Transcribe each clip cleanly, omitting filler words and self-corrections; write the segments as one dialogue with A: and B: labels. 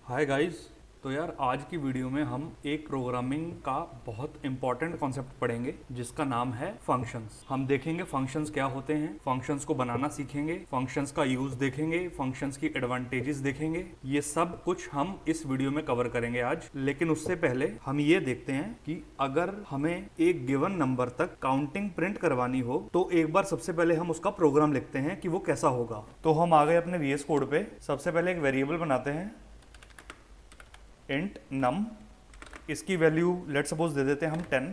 A: Hi guys. तो यार आज की वीडियो में हम एक प्रोग्रामिंग का बहुत इंपॉर्टेंट कॉन्सेप्ट पढ़ेंगे जिसका नाम है फंक्शंस। हम देखेंगे फंक्शंस क्या होते हैं, फंक्शंस को बनाना सीखेंगे, फंक्शंस का यूज देखेंगे, फंक्शंस की एडवांटेजेस देखेंगे। ये सब कुछ हम इस वीडियो में कवर करेंगे आज। लेकिन उससे पहले हम ये देखते हैं कि अगर हमें एक गिवन नंबर तक काउंटिंग प्रिंट करवानी हो तो एक बार सबसे पहले हम उसका प्रोग्राम लिखते हैं कि वो कैसा होगा। तो हम आ गए अपने VS कोड पे। सबसे पहले एक वेरिएबल बनाते हैं इंट नम। इसकी वैल्यू लेट सपोज दे देते हैं हम 10।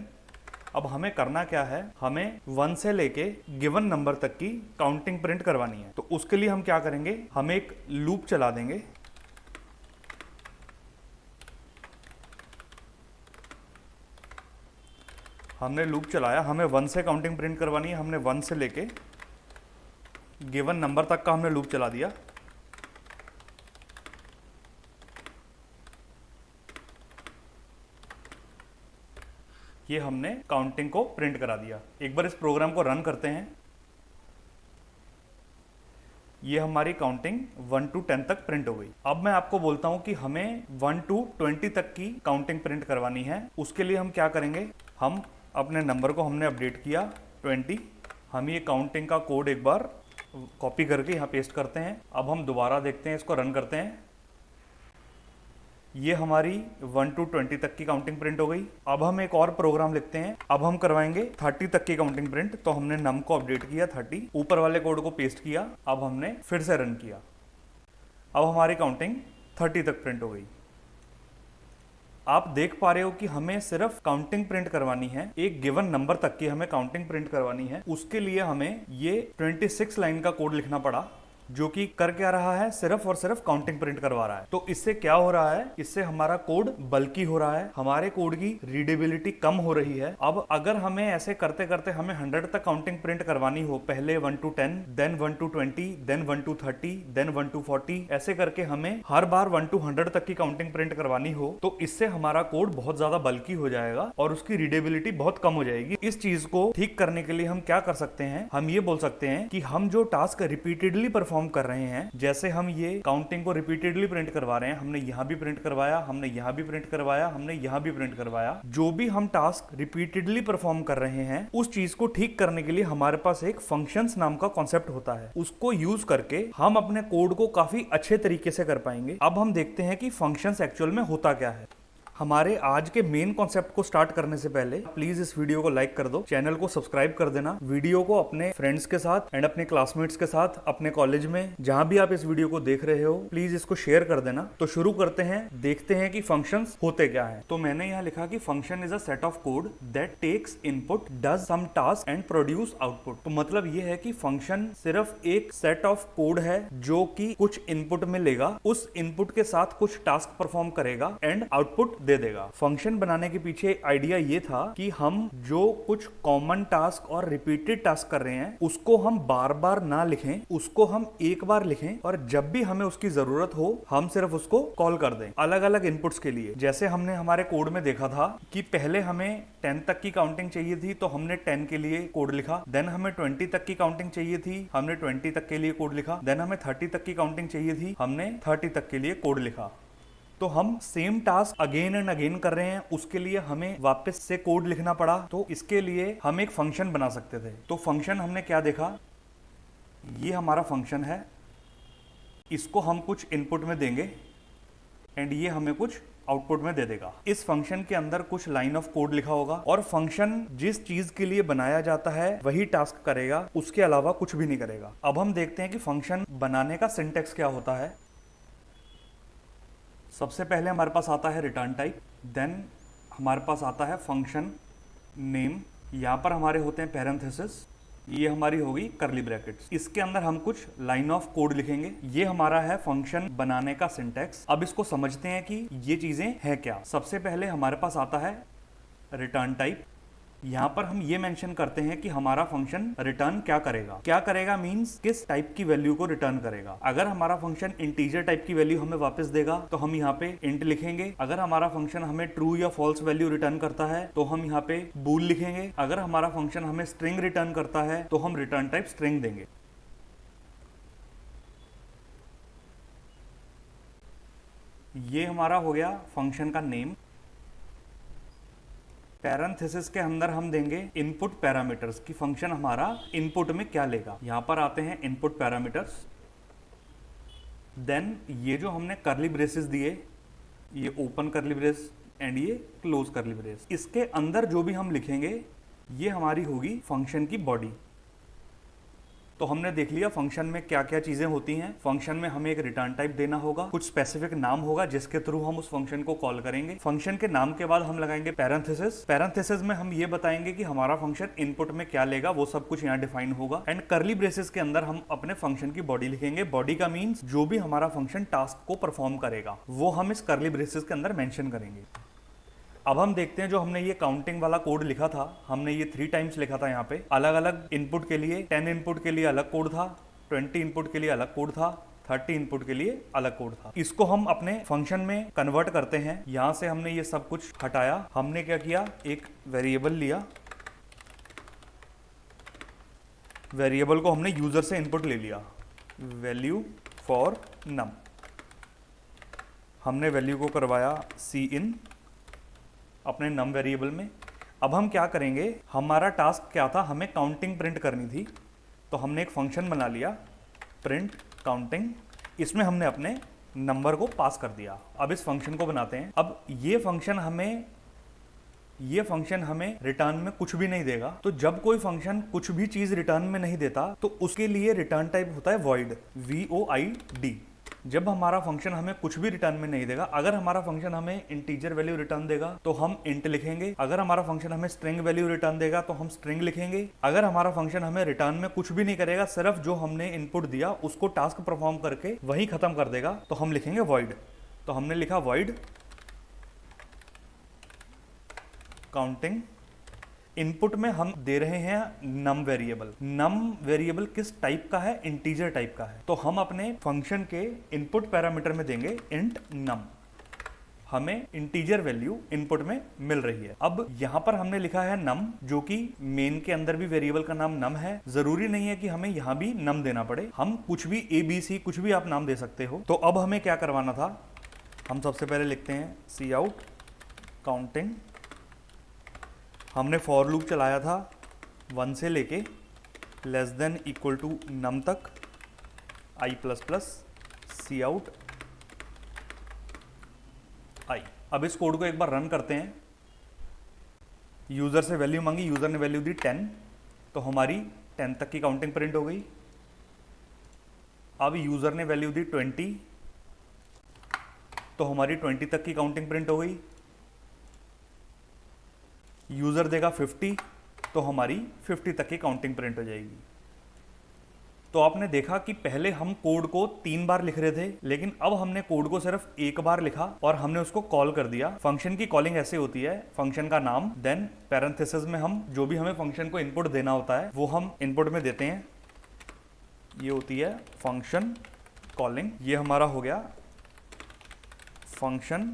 A: अब हमें करना क्या है, हमें 1 से लेके गिवन नंबर तक की काउंटिंग प्रिंट करवानी है। तो उसके लिए हम क्या करेंगे, हम एक लूप चला देंगे। हमने लूप चलाया, हमें 1 से काउंटिंग प्रिंट करवानी है। हमने 1 से लेके गिवन नंबर तक का हमने लूप चला दिया। ये हमने काउंटिंग को प्रिंट करा दिया। एक बार इस प्रोग्राम को रन करते हैं। ये हमारी काउंटिंग 1 to 10 तक प्रिंट हो गई। अब मैं आपको बोलता हूं कि हमें 1 to 20 तक की काउंटिंग प्रिंट करवानी है। उसके लिए हम क्या करेंगे, हम अपने नंबर को हमने अपडेट किया 20। हम ये काउंटिंग का कोड एक बार कॉपी करके यहाँ पेस्ट करते हैं। अब हम दोबारा देखते हैं, इसको रन करते हैं। ये हमारी 1 to 20 तक की काउंटिंग प्रिंट हो गई। अब हम एक और प्रोग्राम लिखते हैं। अब हम करवाएंगे 30 तक की काउंटिंग प्रिंट। तो हमने नम को अपडेट किया 30, ऊपर वाले कोड को पेस्ट किया। अब हमने फिर से रन किया। अब हमारी काउंटिंग 30 तक प्रिंट हो गई। आप देख पा रहे हो कि हमें सिर्फ काउंटिंग प्रिंट करवानी है, एक गिवन नंबर तक की हमें काउंटिंग प्रिंट करवानी है। उसके लिए हमें ये 26 लाइन का कोड लिखना पड़ा, जो कि कर क्या रहा है, सिर्फ और सिर्फ काउंटिंग प्रिंट करवा रहा है। तो इससे क्या हो रहा है, इससे हमारा कोड बल्कि हो रहा है, हमारे कोड की रीडेबिलिटी कम हो रही है। अब अगर हमें ऐसे करते करते हमें 100 तक काउंटिंग प्रिंट करवानी हो, पहले 1 to 10, then 1 to 20, then 1 to 30, then 1 to 40, ऐसे करके हमें हर बार 1 to 100 तक की काउंटिंग प्रिंट करवानी हो, तो इससे हमारा कोड बहुत ज्यादा बल्कि हो जाएगा और उसकी रीडेबिलिटी बहुत कम हो जाएगी। इस चीज को ठीक करने के लिए हम क्या कर सकते हैं, हम ये बोल सकते हैं कि हम जो टास्क रिपीटेडली परफॉर्म कर रहे हैं, जैसे हम ये काउंटिंग को रिपीटेडली प्रिंट करवा रहे हैं, हमने यहां भी प्रिंट करवाया, हमने यहां भी प्रिंट करवाया, हमने यहां भी प्रिंट करवाया, जो भी हम टास्क रिपीटेडली परफॉर्म कर रहे हैं, उस चीज को ठीक करने के लिए हमारे पास एक फंक्शंस नाम का कॉन्सेप्ट होता है। उसको यूज करके हम अपने कोड को काफी अच्छे तरीके से कर पाएंगे। अब हम देखते हैं कि फंक्शंस एक्चुअल में होता क्या है। हमारे आज के मेन कॉन्सेप्ट को स्टार्ट करने से पहले प्लीज इस वीडियो को लाइक कर दो, चैनल को सब्सक्राइब कर देना, वीडियो को अपने फ्रेंड्स के साथ एंड अपने क्लासमेट्स के साथ, अपने कॉलेज में जहां भी आप इस वीडियो को देख रहे हो, प्लीज इसको शेयर कर देना। तो शुरू करते हैं, देखते हैं कि फंक्शंस होते क्या हैं। तो मैंने यहाँ लिखा कि function is a set of code that takes input, does some task and produce output. तो मतलब ये है कि फंक्शन सिर्फ एक सेट ऑफ कोड है जो कि कुछ इनपुट में लेगा, उस इनपुट के साथ कुछ टास्क परफॉर्म करेगा एंड आउटपुट दे देगा। फंक्शन बनाने के पीछे आइडिया ये था कि हम जो कुछ कॉमन टास्क और रिपीटेड टास्क कर रहे हैं, उसको हम बार बार ना लिखें, उसको हम एक बार लिखें और जब भी हमें उसकी जरूरत हो हम सिर्फ उसको कॉल कर दें अलग अलग इनपुट्स के लिए। जैसे हमने हमारे कोड में देखा था कि पहले हमें 10 तक की काउंटिंग चाहिए थी, तो हमने 10 के लिए कोड लिखा। देन हमें 20 तक की काउंटिंग चाहिए थी, हमने 20 तक के लिए कोड लिखा। देन हमें 30 तक की काउंटिंग चाहिए थी, हमने 30 तक के लिए कोड लिखा। तो हम same task again and again कर रहे हैं, उसके लिए हमें वापस से कोड लिखना पड़ा। तो इसके लिए हम एक फंक्शन बना सकते थे। तो फंक्शन हमने क्या देखा, ये हमारा फंक्शन है, इसको हम कुछ इनपुट में देंगे एंड ये हमें कुछ आउटपुट में दे देगा। इस फंक्शन के अंदर कुछ लाइन ऑफ कोड लिखा होगा और फंक्शन जिस चीज के लिए बनाया जाता है वही टास्क करेगा, उसके अलावा कुछ भी नहीं करेगा। अब हम देखते हैं कि फंक्शन बनाने का सिंटेक्स क्या होता है। सबसे पहले हमारे पास आता है रिटर्न टाइप, देन हमारे पास आता है फंक्शन नेम, यहाँ पर हमारे होते हैं पैरेंथेसिस, ये हमारी होगी कर्ली ब्रैकेट्स। इसके अंदर हम कुछ लाइन ऑफ कोड लिखेंगे। ये हमारा है फंक्शन बनाने का सिंटेक्स। अब इसको समझते हैं कि ये चीजें हैं क्या। सबसे पहले हमारे पास आता है रिटर्न टाइप। यहाँ पर हम ये मेंशन करते हैं कि हमारा फंक्शन रिटर्न क्या करेगा। क्या करेगा मींस किस टाइप की वैल्यू को रिटर्न करेगा। अगर हमारा फंक्शन इंटीजर टाइप की वैल्यू हमें वापस देगा तो हम यहाँ पे इंट लिखेंगे। अगर हमारा फंक्शन हमें ट्रू या फॉल्स वैल्यू रिटर्न करता है तो हम यहाँ पे बूल लिखेंगे। अगर हमारा फंक्शन हमें स्ट्रिंग रिटर्न करता है तो हम रिटर्न टाइप स्ट्रिंग देंगे। ये हमारा हो गया फंक्शन का नेम। पैरेंथेसिस के अंदर हम देंगे इनपुट पैरामीटर्स की फंक्शन हमारा इनपुट में क्या लेगा। यहां पर आते हैं इनपुट पैरामीटर्स। देन ये जो हमने करली ब्रेसेस दिए, ये ओपन करली ब्रेस एंड ये क्लोज करली ब्रेस, इसके अंदर जो भी हम लिखेंगे ये हमारी होगी फंक्शन की बॉडी। तो हमने देख लिया फंक्शन में क्या क्या चीजें होती हैं। फंक्शन में हमें एक रिटर्न टाइप देना होगा, कुछ स्पेसिफिक नाम होगा जिसके थ्रू हम उस फंक्शन को कॉल करेंगे। फंक्शन के नाम के बाद हम लगाएंगे पैरेंथेसिस। पैरेंथेसिस में हम ये बताएंगे कि हमारा फंक्शन इनपुट में क्या लेगा, वो सब कुछ यहाँ डिफाइन होगा। एंड करली ब्रेसेस के अंदर हम अपने फंक्शन की बॉडी लिखेंगे। बॉडी का मीन्स जो भी हमारा फंक्शन टास्क को परफॉर्म करेगा वो हम इस करली ब्रेसेस के अंदर मेंशन करेंगे। अब हम देखते हैं जो हमने ये काउंटिंग वाला कोड लिखा था, हमने ये 3 टाइम्स लिखा था। यहाँ पे अलग अलग इनपुट के लिए 10 इनपुट के लिए अलग कोड था, 20 इनपुट के लिए अलग कोड था, 30 इनपुट के लिए अलग कोड था। इसको हम अपने फंक्शन में कन्वर्ट करते हैं। यहाँ से हमने ये सब कुछ हटाया। हमने क्या किया, एक वेरिएबल लिया, वेरिएबल को हमने यूजर से इनपुट ले लिया, वैल्यू फॉर नम। हमने वैल्यू को करवाया सी इन अपने नम वेरिएबल में। अब हम क्या करेंगे, हमारा टास्क क्या था, हमें काउंटिंग प्रिंट करनी थी। तो हमने एक फंक्शन बना लिया प्रिंट काउंटिंग, इसमें हमने अपने नंबर को पास कर दिया। अब इस फंक्शन को बनाते हैं। अब ये फंक्शन हमें रिटर्न में कुछ भी नहीं देगा। तो जब कोई फंक्शन कुछ भी चीज रिटर्न में नहीं देता तो उसके लिए रिटर्न टाइप होता है वॉइड, VOID। जब हमारा फंक्शन हमें कुछ भी रिटर्न में नहीं देगा, अगर हमारा फंक्शन हमें इंटीजर वैल्यू रिटर्न देगा तो हम इंट लिखेंगे। अगर हमारा फंक्शन हमें स्ट्रिंग वैल्यू रिटर्न देगा तो हम स्ट्रिंग लिखेंगे। अगर हमारा फंक्शन हमें रिटर्न में कुछ भी नहीं करेगा, सिर्फ जो हमने इनपुट दिया उसको टास्क परफॉर्म करके वही खत्म कर देगा, तो हम लिखेंगे वॉइड। तो हमने लिखा वॉइड काउंटिंग। इनपुट में हम दे रहे हैं नम वेरिएबल। नम वेरिएबल किस टाइप का है, इंटीजर टाइप का है। तो हम अपने फंक्शन के इनपुट पैरामीटर में देंगे इंट नम। हमें इंटीजर वैल्यू इनपुट में मिल रही है। अब यहां पर हमने लिखा है नम, जो कि मेन के अंदर भी वेरिएबल का नाम नम है। जरूरी नहीं है कि हमें यहां भी नम देना पड़े, हम कुछ भी ABC कुछ भी आप नाम दे सकते हो। तो अब हमें क्या करवाना था, हम सबसे पहले लिखते हैं सी आउट काउंटिंग। हमने फॉर लूप चलाया था 1 से लेके लेस देन इक्वल टू नम तक, i++ सी आउट आई। अब इस कोड को एक बार रन करते हैं। यूजर से वैल्यू मांगी, यूजर ने वैल्यू दी 10, तो हमारी 10 तक की काउंटिंग प्रिंट हो गई। अब यूजर ने वैल्यू दी 20, तो हमारी 20 तक की काउंटिंग प्रिंट हो गई। यूजर देगा 50, तो हमारी 50 तक की काउंटिंग प्रिंट हो जाएगी। तो आपने देखा कि पहले हम कोड को 3 बार लिख रहे थे, लेकिन अब हमने कोड को सिर्फ 1 बार लिखा और हमने उसको कॉल कर दिया। फंक्शन की कॉलिंग ऐसे होती है, फंक्शन का नाम, देन पैरेंथेसिस में हम जो भी हमें फंक्शन को इनपुट देना होता है वो हम इनपुट में देते हैं। ये होती है फंक्शन कॉलिंग। ये हमारा हो गया फंक्शन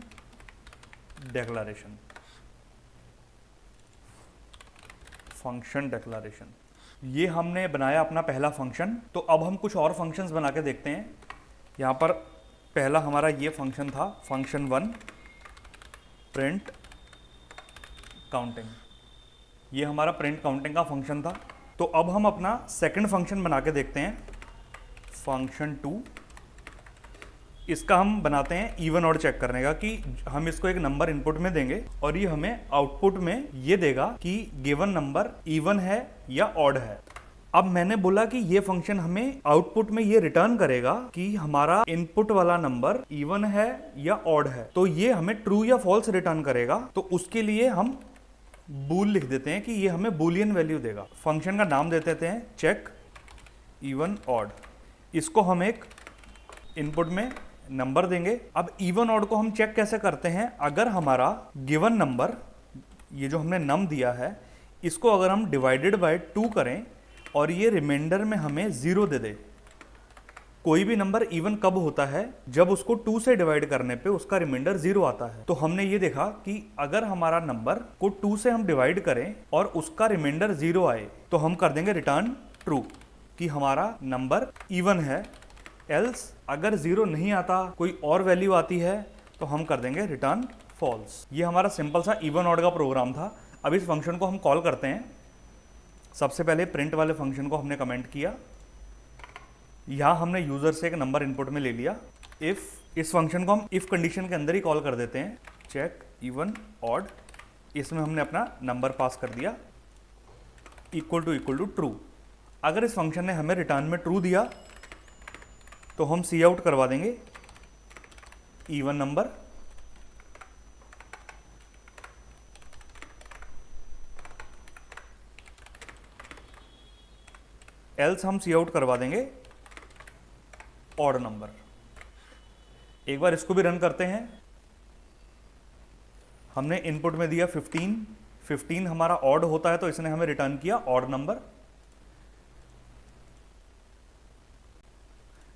A: डेक्लारेशन। फंक्शन डेक्लारेशन, ये हमने बनाया अपना पहला फंक्शन। तो अब हम कुछ और फंक्शंस बना के देखते हैं। यहाँ पर पहला हमारा ये फंक्शन था, फंक्शन 1 प्रिंट काउंटिंग। ये हमारा प्रिंट काउंटिंग का फंक्शन था। तो अब हम अपना सेकंड फंक्शन बना के देखते हैं, फंक्शन 2। इसका हम बनाते हैं इवन ऑड चेक करने का, कि हम इसको एक नंबर इनपुट में देंगे और ये हमें आउटपुट में ये देगा कि गिवन नंबर इवन है या ऑड है। अब मैंने बोला कि ये फंक्शन हमें आउटपुट में ये रिटर्न करेगा कि हमारा इनपुट वाला नंबर इवन है या ऑड है। तो ये हमें ट्रू या फॉल्स रिटर्न करेगा। तो उसके लिए हम बूल लिख देते हैं कि ये हमें बूलियन वैल्यू देगा। फंक्शन का नाम दे देते हैं चेक इवन ऑड। इसको हम एक इनपुट में नंबर देंगे। अब इवन ऑड को हम चेक कैसे करते हैं, अगर हमारा गिवन नंबर, ये जो हमने नम दिया है, इसको अगर हम डिवाइडेड बाय 2 करें और ये रिमाइंडर में हमें 0 दे दे। कोई भी नंबर इवन कब होता है, जब उसको 2 से डिवाइड करने पे उसका रिमाइंडर 0 आता है। तो हमने ये देखा कि अगर हमारा नंबर को 2 से हम डिवाइड करें और उसका रिमाइंडर 0 आए तो हम कर देंगे रिटर्न ट्रू, कि हमारा नंबर इवन है। एल्स अगर 0 नहीं आता, कोई और वैल्यू आती है, तो हम कर देंगे रिटर्न फॉल्स। ये हमारा सिंपल सा इवन ऑड का प्रोग्राम था। अब इस फंक्शन को हम कॉल करते हैं। सबसे पहले प्रिंट वाले फंक्शन को हमने कमेंट किया, यहाँ हमने यूज़र से एक नंबर इनपुट में ले लिया। इफ़, इस फंक्शन को हम इफ़ कंडीशन के अंदर ही कॉल कर देते हैं। चेक इवन ऑड, इसमें हमने अपना नंबर पास कर दिया इक्वल टू ट्रू। अगर इस फंक्शन ने हमें रिटर्न में ट्रू दिया तो हम सी आउट करवा देंगे इवन नंबर, एल्स हम सी आउट करवा देंगे ऑड नंबर। एक बार इसको भी रन करते हैं। हमने इनपुट में दिया 15 हमारा ऑड होता है तो इसने हमें रिटर्न किया ऑड नंबर।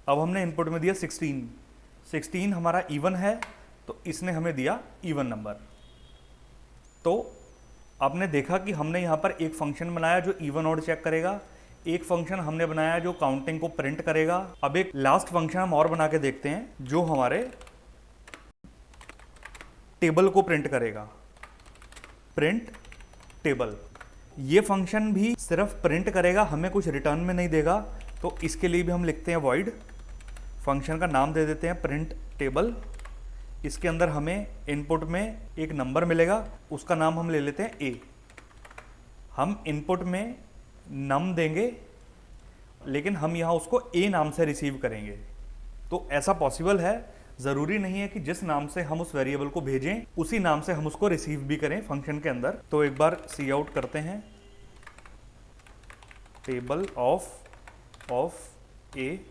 A: अब हमने इनपुट में दिया 16 हमारा इवन है तो इसने हमें दिया इवन नंबर। तो आपने देखा कि हमने यहां पर एक फंक्शन बनाया जो इवन ऑड चेक करेगा, एक फंक्शन हमने बनाया जो काउंटिंग को प्रिंट करेगा। अब एक लास्ट फंक्शन हम और बना के देखते हैं जो हमारे टेबल को प्रिंट करेगा, प्रिंट टेबल। ये फंक्शन भी सिर्फ प्रिंट करेगा, हमें कुछ रिटर्न में नहीं देगा। तो इसके लिए भी हम लिखते हैं वॉइड, फंक्शन का नाम दे देते हैं प्रिंट टेबल। इसके अंदर हमें इनपुट में एक नंबर मिलेगा, उसका नाम हम ले लेते हैं ए। हम इनपुट में नम देंगे लेकिन हम यहाँ उसको ए नाम से रिसीव करेंगे। तो ऐसा पॉसिबल है, ज़रूरी नहीं है कि जिस नाम से हम उस वेरिएबल को भेजें उसी नाम से हम उसको रिसीव भी करें फंक्शन के अंदर। तो एक बार सी आउट करते हैं टेबल ऑफ ए,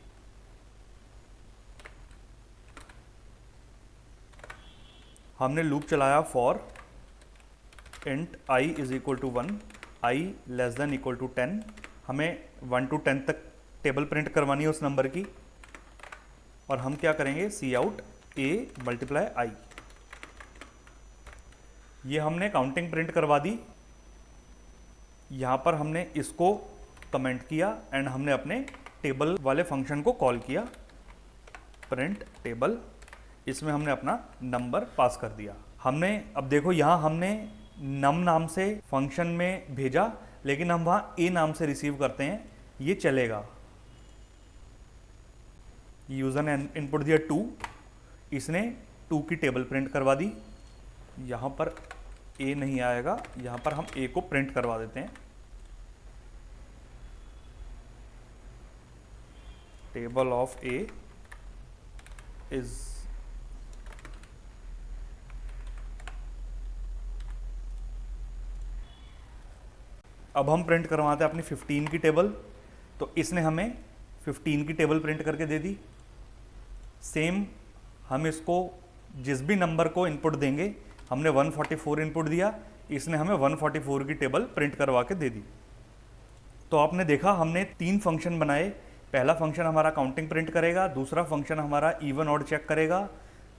A: हमने लूप चलाया for int i is equal to 1, i less than equal to 10। हमें 1 to 10 तक टेबल प्रिंट करवानी है उस नंबर की। और हम क्या करेंगे, सी आउट a मल्टीप्लाई i। ये हमने काउंटिंग प्रिंट करवा दी। यहाँ पर हमने इसको कमेंट किया एंड हमने अपने टेबल वाले फंक्शन को कॉल किया प्रिंट टेबल। इसमें हमने अपना नंबर पास कर दिया। हमने अब देखो यहाँ हमने नम नाम से फंक्शन में भेजा लेकिन हम वहाँ ए नाम से रिसीव करते हैं, ये चलेगा। यूज़र ने इनपुट दिया 2, इसने 2 की टेबल प्रिंट करवा दी। यहाँ पर ए नहीं आएगा, यहाँ पर हम ए को प्रिंट करवा देते हैं टेबल ऑफ ए इज अब हम प्रिंट करवाते हैं अपनी 15 की टेबल। तो इसने हमें 15 की टेबल प्रिंट करके दे दी। सेम हम इसको जिस भी नंबर को इनपुट देंगे, हमने 144 इनपुट दिया, इसने हमें 144 की टेबल प्रिंट करवा के दे दी। तो आपने देखा हमने 3 फंक्शन बनाए। पहला फंक्शन हमारा काउंटिंग प्रिंट करेगा, दूसरा फंक्शन हमारा इवन ऑड चेक करेगा,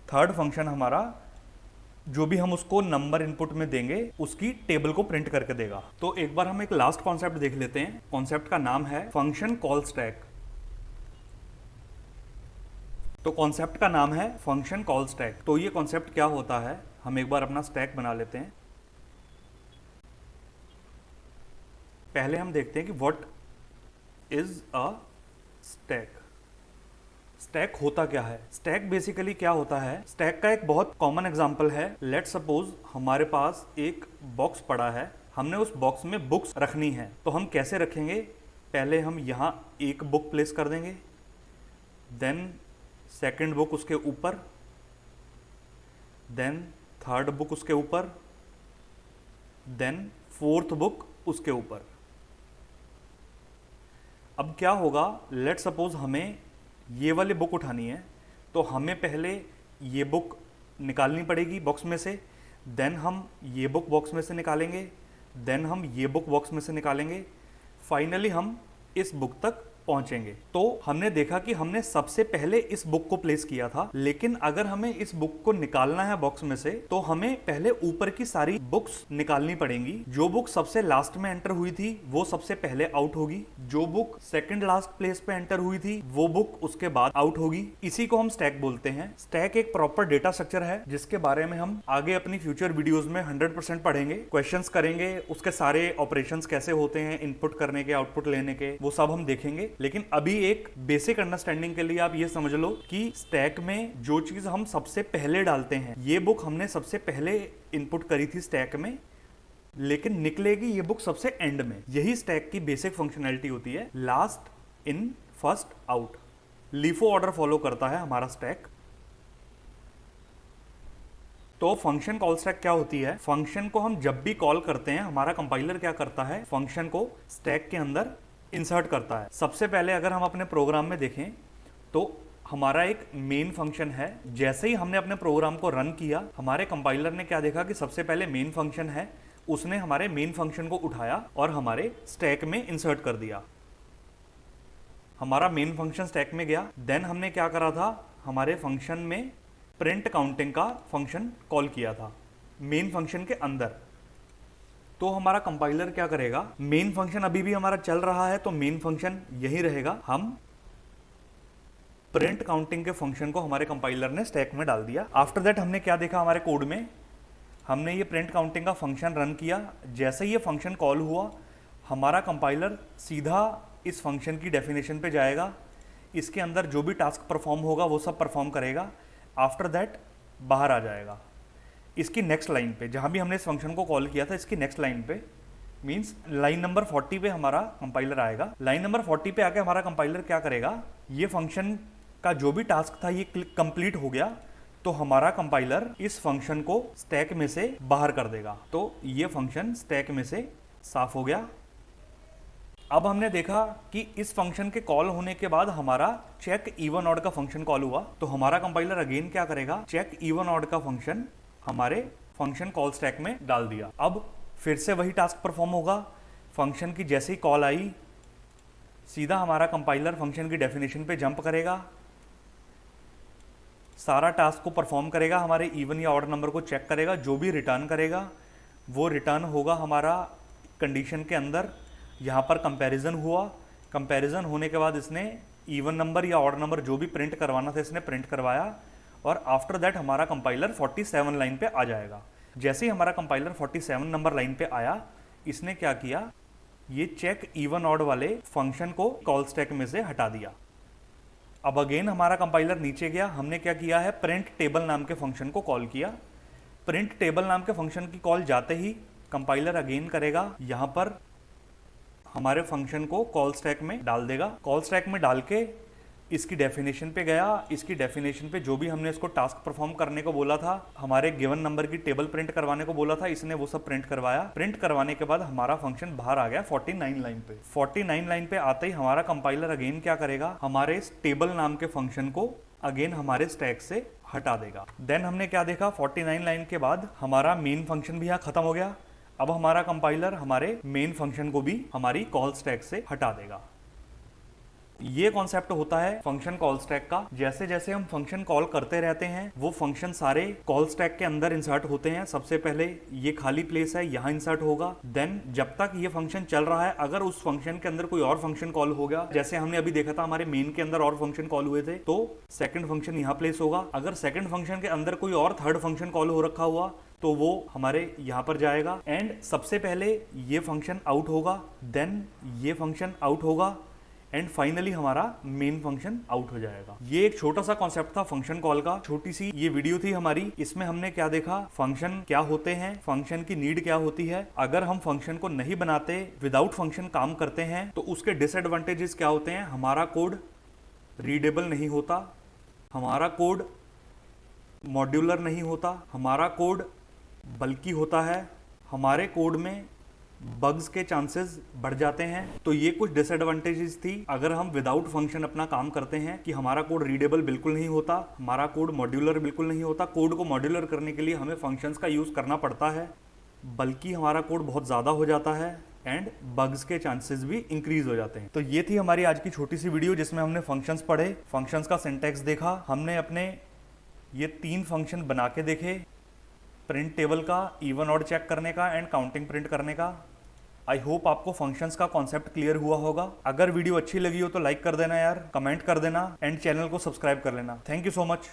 A: थर्ड फंक्शन हमारा जो भी हम उसको नंबर इनपुट में देंगे उसकी टेबल को प्रिंट करके देगा। तो एक बार हम एक लास्ट कॉन्सेप्ट देख लेते हैं। कॉन्सेप्ट का नाम है फंक्शन कॉल स्टैक। तो कॉन्सेप्ट का नाम है फंक्शन कॉल स्टैक। तो ये कॉन्सेप्ट क्या होता है, हम एक बार अपना स्टैक बना लेते हैं। पहले हम देखते हैं कि what is a stack. Stack होता क्या है? स्टैक बेसिकली क्या होता है? स्टैक का एक बहुत कॉमन एग्जांपल है, लेट्स सपोज हमारे पास एक बॉक्स पड़ा है, हमने उस बॉक्स में बुक्स रखनी है। तो हम कैसे रखेंगे? पहले हम यहाँ एक बुक प्लेस कर देंगे, देन सेकंड बुक उसके ऊपर, देन थर्ड बुक उसके ऊपर, देन फोर्थ बुक उसके ऊपर। अब क्या होगा, लेट्स सपोज हमें ये वाली बुक उठानी है तो हमें पहले ये बुक निकालनी पड़ेगी बॉक्स में से, देन हम ये बुक बॉक्स में से निकालेंगे, देन हम ये बुक बॉक्स में से निकालेंगे, फाइनली हम इस बुक तक पहुंचेंगे। तो हमने देखा कि हमने सबसे पहले इस बुक को प्लेस किया था, लेकिन अगर हमें इस बुक को निकालना है बॉक्स में से तो हमें पहले ऊपर की सारी बुक्स निकालनी पड़ेंगी। जो बुक सबसे लास्ट में एंटर हुई थी वो सबसे पहले आउट होगी, जो बुक सेकंड लास्ट प्लेस पे एंटर हुई थी वो बुक उसके बाद आउट होगी। इसी को हम स्टैक बोलते हैं। स्टैक एक प्रॉपर डेटा स्ट्रक्चर है जिसके बारे में हम आगे अपनी फ्यूचर वीडियोस में 100% पढ़ेंगे, क्वेश्चंस करेंगे, उसके सारे ऑपरेशंस कैसे होते हैं, इनपुट करने के, आउटपुट लेने के, वो सब हम देखेंगे। लेकिन अभी एक बेसिक अंडरस्टैंडिंग के लिए आप ये समझ लो कि स्टैक में जो चीज हम सबसे पहले डालते हैं, ये बुक हमने सबसे पहले इनपुट करी थी स्टैक में, लेकिन निकलेगी ये बुक सबसे एंड में। यही स्टैक की बेसिक फंक्शनैलिटी होती है, last in first out. LIFO order follow करता है हमारा स्टैक। तो फंक्शन कॉल स्टैक क्या होती है? फंक्शन को हम जब भी कॉल करते हैं, हमारा कंपाइलर क्या करता है, फंक्शन को स्टैक के अंदर इंसर्ट करता है। सबसे पहले अगर हम अपने प्रोग्राम में देखें तो हमारा एक मेन फंक्शन है। जैसे ही हमने अपने प्रोग्राम को रन किया, हमारे कंपाइलर ने क्या देखा कि सबसे पहले मेन फंक्शन है, उसने हमारे मेन फंक्शन को उठाया और हमारे स्टैक में इंसर्ट कर दिया। हमारा मेन फंक्शन स्टैक में गया। देन हमने क्या करा था, हमारे फंक्शन में प्रिंट काउंटिंग का फंक्शन कॉल किया था मेन फंक्शन के अंदर। तो हमारा कंपाइलर क्या करेगा, मेन फंक्शन अभी भी हमारा चल रहा है तो मेन फंक्शन यही रहेगा। हम प्रिंट काउंटिंग के फंक्शन को हमारे कंपाइलर ने स्टैक में डाल दिया। आफ्टर दैट हमने क्या देखा, हमारे कोड में हमने ये प्रिंट काउंटिंग का फंक्शन रन किया। जैसे ही ये फंक्शन कॉल हुआ, हमारा कंपाइलर सीधा इस फंक्शन की डेफिनेशन पे जाएगा, इसके अंदर जो भी टास्क परफॉर्म होगा वो सब परफॉर्म करेगा। आफ्टर दैट बाहर आ जाएगा इसकी नेक्स्ट लाइन पे, जहां भी हमने इस फंक्शन को कॉल किया था इसकी नेक्स्ट लाइन पे, मींस लाइन नंबर 40 पे हमारा कंपाइलर आएगा। लाइन नंबर 40 पे आके हमारा कंपाइलर क्या करेगा, ये फंक्शन का जो भी टास्क था ये कंप्लीट हो गया तो हमारा कंपाइलर इस फंक्शन को स्टैक में से बाहर कर देगा। तो ये फंक्शन स्टैक में से साफ हो गया। अब हमने देखा कि इस फंक्शन के कॉल होने के बाद हमारा चेक इवन ऑड का फंक्शन कॉल हुआ, तो हमारा कंपाइलर अगेन क्या करेगा, चेक इवन ऑड का फंक्शन हमारे फंक्शन कॉल स्टैक में डाल दिया। अब फिर से वही टास्क परफॉर्म होगा। फंक्शन की जैसे ही कॉल आई, सीधा हमारा कंपाइलर फंक्शन की डेफिनेशन पे जंप करेगा, सारा टास्क को परफॉर्म करेगा, हमारे इवन या ऑड नंबर को चेक करेगा, जो भी रिटर्न करेगा वो रिटर्न होगा हमारा कंडीशन के अंदर। यहाँ पर कंपैरिजन हुआ, कंपैरिजन होने के बाद इसने इवन नंबर या ऑड नंबर जो भी प्रिंट करवाना था इसने प्रिंट करवाया, और आफ्टर दैट हमारा कंपाइलर 47 लाइन पे आ जाएगा। जैसे ही हमारा कंपाइलर 47 नंबर लाइन पे आया, इसने क्या किया, ये चेक इवन ऑड वाले फंक्शन को कॉल स्टैक में से हटा दिया। अब अगेन हमारा कंपाइलर नीचे गया, हमने क्या किया है, प्रिंट टेबल नाम के फंक्शन को कॉल किया। प्रिंट टेबल नाम के फंक्शन की कॉल जाते ही कंपाइलर अगेन करेगा, यहाँ पर हमारे फंक्शन को कॉल स्टैक में डाल देगा। कॉल स्टैक में डाल के इसकी डेफिनेशन पे गया, इसकी डेफिनेशन पे जो भी हमने इसको टास्क परफॉर्म करने को बोला था, हमारे गिवन नंबर की टेबल प्रिंट करवाने को बोला था, इसने वो सब प्रिंट करवाया। प्रिंट करवाने के बाद हमारा फंक्शन बाहर आ गया 49 लाइन पे। 49 लाइन पे आते ही हमारा कंपाइलर अगेन क्या करेगा, हमारे इस टेबल नाम के फंक्शन को अगेन हमारे स्टैक से हटा देगा। देन हमने क्या देखा, 49 लाइन के बाद हमारा मेन फंक्शन भी यहाँ खत्म हो गया। अब हमारा कंपाइलर हमारे मेन फंक्शन को भी हमारी कॉल स्टैक से हटा देगा। ये कॉन्सेप्ट होता है फंक्शन कॉल स्टैक का। जैसे जैसे हम फंक्शन कॉल करते रहते हैं, वो फंक्शन सारे कॉल स्टैक के अंदर इंसर्ट होते हैं। सबसे पहले ये खाली प्लेस है, यहाँ इंसर्ट होगा। देन जब तक ये फंक्शन चल रहा है, अगर उस फंक्शन के अंदर कोई और फंक्शन कॉल हो गया, जैसे हमने अभी देखा था हमारे मेन के अंदर और फंक्शन कॉल हुए थे, तो सेकंड फंक्शन यहाँ प्लेस होगा। अगर सेकंड फंक्शन के अंदर कोई और थर्ड फंक्शन कॉल हो रखा हुआ तो वो हमारे यहाँ पर जाएगा। एंड सबसे पहले ये फंक्शन आउट होगा, देन ये फंक्शन आउट होगा, एंड फाइनली हमारा मेन फंक्शन आउट हो जाएगा। ये एक छोटा सा कॉन्सेप्ट था फंक्शन कॉल का, छोटी सी ये वीडियो थी हमारी। इसमें हमने क्या देखा, फंक्शन क्या होते हैं, फंक्शन की नीड क्या होती है, अगर हम फंक्शन को नहीं बनाते, विदाउट फंक्शन काम करते हैं, तो उसके डिसएडवांटेजेस क्या होते हैं। हमारा कोड रीडेबल नहीं होता, हमारा कोड मॉड्यूलर नहीं होता, हमारा कोड बल्कि होता है, हमारे कोड में बग्स के चांसेस बढ़ जाते हैं। तो ये कुछ डिसएडवांटेजेस थी अगर हम विदाउट फंक्शन अपना काम करते हैं, कि हमारा कोड रीडेबल बिल्कुल नहीं होता, हमारा कोड मॉड्यूलर बिल्कुल नहीं होता। कोड को मॉड्यूलर करने के लिए हमें फंक्शंस का यूज़ करना पड़ता है, बल्कि हमारा कोड बहुत ज़्यादा हो जाता है। एंड बग्स के चांसेस भी इंक्रीज हो जाते हैं। तो ये थी हमारी आज की छोटी सी वीडियो जिसमें हमने फंक्शंस पढ़े, फंक्शंस का सिंटैक्स देखा, हमने अपने ये 3 फंक्शन बना के देखे, प्रिंट टेबल का, इवन ऑड चेक करने का एंड काउंटिंग प्रिंट करने का। आई होप आपको फंक्शंस का कॉन्सेप्ट क्लियर हुआ होगा। अगर वीडियो अच्छी लगी हो तो लाइक कर देना यार, कमेंट कर देना एंड चैनल को सब्सक्राइब कर लेना। Thank you so much.